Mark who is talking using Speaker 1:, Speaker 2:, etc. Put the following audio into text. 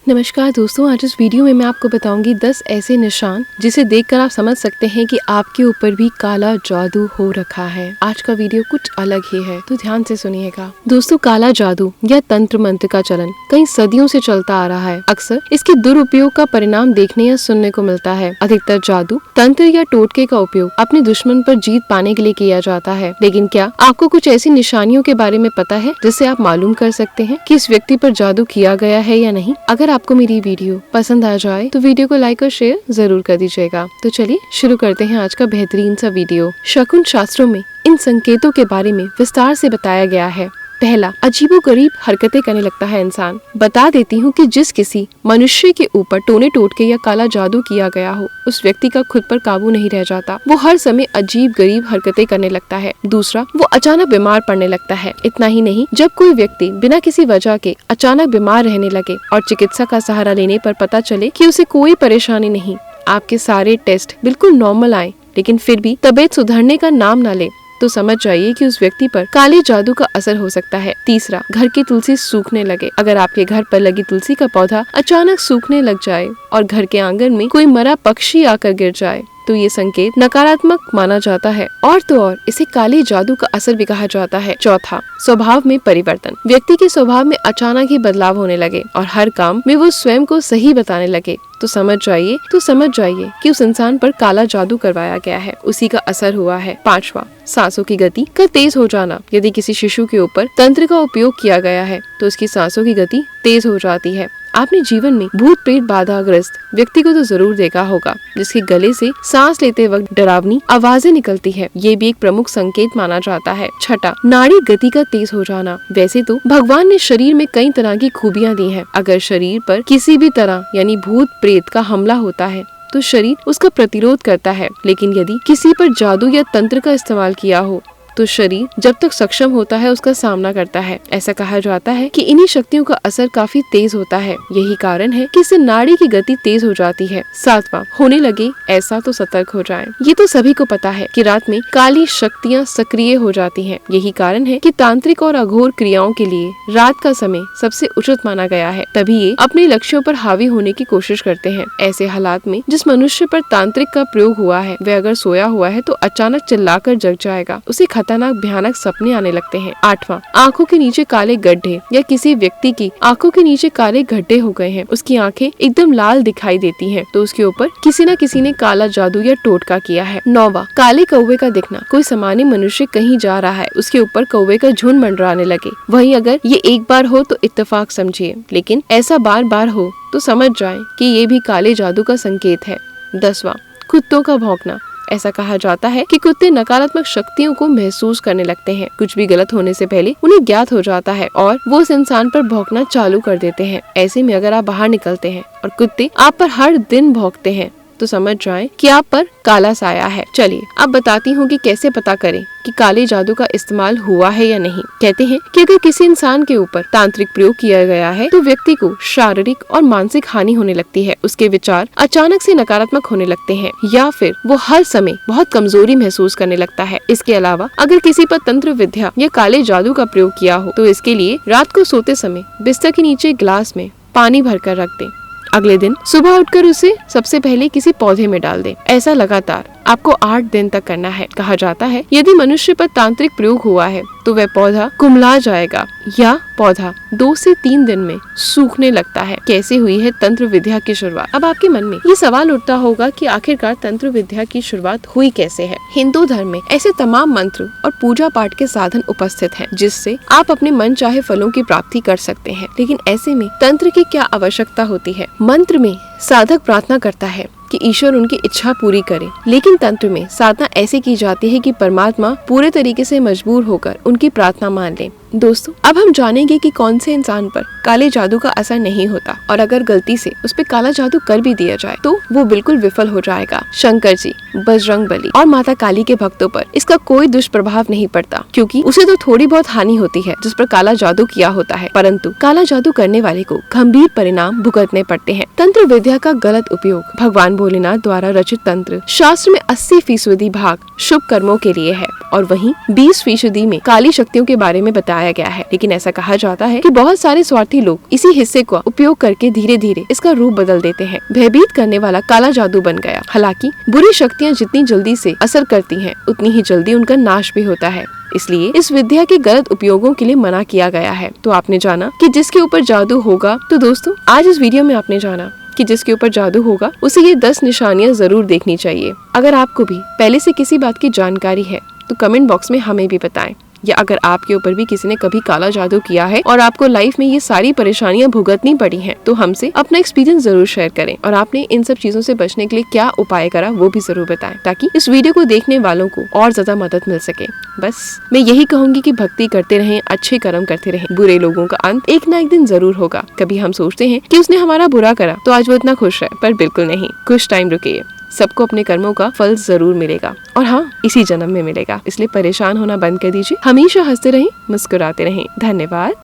Speaker 1: नमस्कार दोस्तों, आज इस वीडियो में मैं आपको बताऊंगी 10 ऐसे निशान जिसे देखकर आप समझ सकते हैं कि आपके ऊपर भी काला जादू हो रखा है। आज का वीडियो कुछ अलग ही है, तो ध्यान से सुनिएगा। दोस्तों, काला जादू या तंत्र मंत्र का चलन कई सदियों से चलता आ रहा है। अक्सर इसके दुरुपयोग का परिणाम देखने या सुनने को मिलता है। अधिकतर जादू, तंत्र या टोटके का उपयोग अपने दुश्मन पर जीत पाने के लिए किया जाता है। लेकिन क्या आपको कुछ ऐसी निशानियों के बारे में पता है जिससे आप मालूम कर सकते हैं कि इस व्यक्ति पर जादू किया गया है या नहीं? अगर आपको मेरी वीडियो पसंद आ जाए तो वीडियो को लाइक और शेयर जरूर कर दीजिएगा। तो चलिए शुरू करते हैं आज का बेहतरीन सा वीडियो। शकुन शास्त्रों में इन संकेतों के बारे में विस्तार से बताया गया है। पहला, अजीबोगरीब हरकतें करने लगता है इंसान। बता देती हूँ कि जिस किसी मनुष्य के ऊपर टोने टोटके या काला जादू किया गया हो, उस व्यक्ति का खुद पर काबू नहीं रह जाता। वो हर समय अजीब गरीब हरकतें करने लगता है। दूसरा, वो अचानक बीमार पड़ने लगता है। इतना ही नहीं, जब कोई व्यक्ति बिना किसी वजह के अचानक बीमार रहने लगे और चिकित्सा का सहारा लेने पर पता चले कि उसे कोई परेशानी नहीं, आपके सारे टेस्ट बिल्कुल नॉर्मल आए, लेकिन फिर भी तबीयत सुधरने का नाम न ले, तो समझ जाइए कि उस व्यक्ति पर काले जादू का असर हो सकता है। तीसरा, घर की तुलसी सूखने लगे। अगर आपके घर पर लगी तुलसी का पौधा अचानक सूखने लग जाए और घर के आंगन में कोई मरा पक्षी आकर गिर जाए, तो ये संकेत नकारात्मक माना जाता है और तो और इसे काले जादू का असर भी कहा जाता है। चौथा, स्वभाव में परिवर्तन। व्यक्ति के स्वभाव में अचानक ही बदलाव होने लगे और हर काम में वो स्वयं को सही बताने लगे, तो समझ जाइए कि उस इंसान पर काला जादू करवाया गया है, उसी का असर हुआ है। पांचवा, सांसों की गति का तेज हो जाना। यदि किसी शिशु के ऊपर तंत्र का उपयोग किया गया है तो उसकी सांसों की गति तेज हो जाती है। आपने जीवन में भूत प्रेत बाधाग्रस्त व्यक्ति को तो जरूर देखा होगा, जिसके गले से सांस लेते वक्त डरावनी आवाजें निकलती है। ये भी एक प्रमुख संकेत माना जाता है। छठा, नाड़ी गति का तेज हो जाना। वैसे तो भगवान ने शरीर में कई तरह की खूबियां दी हैं। अगर शरीर पर किसी भी तरह यानी भूत प्रेत का हमला होता है तो शरीर उसका प्रतिरोध करता है, लेकिन यदि किसी पर जादू या तंत्र का इस्तेमाल किया हो तो शरीर जब तक सक्षम होता है उसका सामना करता है। ऐसा कहा जाता है कि इन्हीं शक्तियों का असर काफी तेज होता है। यही कारण है कि इससे नाड़ी की गति तेज हो जाती है। सातवां, होने लगे ऐसा तो सतर्क हो जाएं। ये तो सभी को पता है कि रात में काली शक्तियाँ सक्रिय हो जाती हैं। यही कारण है कि तांत्रिक और अघोर क्रियाओं के लिए रात का समय सबसे उचित माना गया है। तभी ये अपने लक्ष्यों पर हावी होने की कोशिश करते हैं। ऐसे हालात में जिस मनुष्य पर तांत्रिक का प्रयोग हुआ है वह अगर सोया हुआ है तो अचानक चिल्लाकर जग जाएगा, उसे खतरनाक भयानक सपने आने लगते हैं। आठवां, आंखों के नीचे काले गड्ढे। या किसी व्यक्ति की आंखों के नीचे काले गड्ढे हो गए हैं, उसकी आंखें एकदम लाल दिखाई देती हैं, तो उसके ऊपर किसी न किसी ने काला जादू या टोटका किया है। नौवां, काले कौवे का दिखना। कोई सामान्य मनुष्य कहीं जा रहा है, उसके ऊपर कौवे का झुंड मंडराने लगे। वहीं अगर ये एक बार हो तो इत्तेफाक समझिए, लेकिन ऐसा बार बार हो तो समझ जाए कि ये भी काले जादू का संकेत है। 10वां, कुत्तों का भौंकना। ऐसा कहा जाता है कि कुत्ते नकारात्मक शक्तियों को महसूस करने लगते हैं। कुछ भी गलत होने से पहले उन्हें ज्ञात हो जाता है और वो उस इंसान पर भौंकना चालू कर देते हैं। ऐसे में अगर आप बाहर निकलते हैं और कुत्ते आप पर हर दिन भौंकते हैं तो समझ जाएं कि आप पर काला साया है। चलिए अब बताती हूँ कि कैसे पता करें कि काले जादू का इस्तेमाल हुआ है या नहीं। कहते हैं कि अगर किसी इंसान के ऊपर तांत्रिक प्रयोग किया गया है तो व्यक्ति को शारीरिक और मानसिक हानि होने लगती है। उसके विचार अचानक से नकारात्मक होने लगते हैं या फिर वो हर समय बहुत कमजोरी महसूस करने लगता है। इसके अलावा अगर किसी पर तंत्र विद्या या काले जादू का प्रयोग किया हो तो इसके लिए रात को सोते समय बिस्तर के नीचे गिलास में पानी भरकर रख दें। अगले दिन सुबह उठकर उसे सबसे पहले किसी पौधे में डाल दें। ऐसा लगातार आपको 8 दिन तक करना है। कहा जाता है यदि मनुष्य पर तांत्रिक प्रयोग हुआ है तो वह पौधा कुम्हला जाएगा या पौधा 2 से 3 दिन में सूखने लगता है। कैसे हुई है तंत्र विद्या की शुरुआत? अब आपके मन में ये सवाल उठता होगा कि आखिरकार तंत्र विद्या की शुरुआत हुई कैसे है? हिंदू धर्म में ऐसे तमाम मंत्र और पूजा पाठ के साधन उपस्थित हैं जिससे आप अपने मन चाहे फलों की प्राप्ति कर सकते हैं। लेकिन ऐसे में तंत्र की क्या आवश्यकता होती है? मंत्र में साधक प्रार्थना करता है कि ईश्वर उनकी इच्छा पूरी करे, लेकिन तंत्र में साधना ऐसे की जाती है कि परमात्मा पूरे तरीके से मजबूर होकर उनकी प्रार्थना मान ले। दोस्तों, अब हम जानेंगे कि कौन से इंसान पर काले जादू का असर नहीं होता और अगर गलती से उस पे काला जादू कर भी दिया जाए तो वो बिल्कुल विफल हो जाएगा। शंकर जी, बजरंगबली और माता काली के भक्तों पर इसका कोई दुष्प्रभाव नहीं पड़ता, क्योंकि उसे तो थोड़ी बहुत हानि होती है जिस पर काला जादू किया होता है, परंतु काला जादू करने वाले को गंभीर परिणाम भुगतने पड़ते हैं। तंत्र विद्या का गलत उपयोग। भगवान भोलेनाथ द्वारा रचित तंत्र शास्त्र में 80% भाग शुभ कर्मों के लिए है और वहीं 20% में काली शक्तियों के बारे में बताया लाया गया है। लेकिन ऐसा कहा जाता है कि बहुत सारे स्वार्थी लोग इसी हिस्से का उपयोग करके धीरे धीरे इसका रूप बदल देते हैं। भयभीत करने वाला काला जादू बन गया। हालांकि बुरी शक्तियाँ जितनी जल्दी से असर करती हैं, उतनी ही जल्दी उनका नाश भी होता है। इसलिए इस विद्या के गलत उपयोगों के लिए मना किया गया है। तो आपने जाना कि जिसके ऊपर जादू होगा, तो दोस्तों आज इस वीडियो में आपने जाना कि जिसके ऊपर जादू होगा उसे ये 10 निशानियां जरूर देखनी चाहिए। अगर आपको भी पहले से किसी बात की जानकारी है तो कमेंट बॉक्स में हमें भी बताएं, या अगर आपके ऊपर भी किसी ने कभी काला जादू किया है और आपको लाइफ में ये सारी परेशानियां भुगतनी पड़ी हैं, तो हमसे अपना एक्सपीरियंस जरूर शेयर करें और आपने इन सब चीजों से बचने के लिए क्या उपाय करा वो भी जरूर बताएं, ताकि इस वीडियो को देखने वालों को और ज्यादा मदद मिल सके। बस मैं यही कहूंगी कि भक्ति करते रहें, अच्छे कर्म करते रहें। बुरे लोगों का अंत एक ना एक दिन जरूर होगा। कभी हम सोचते हैं कि उसने हमारा बुरा करा तो आज वो इतना खुश है, पर बिल्कुल नहीं। कुछ टाइम रुकिए, सबको अपने कर्मों का फल जरूर मिलेगा, और हाँ, इसी जन्म में मिलेगा। इसलिए परेशान होना बंद कर दीजिए, हमेशा हंसते रहें, मुस्कुराते रहें। धन्यवाद।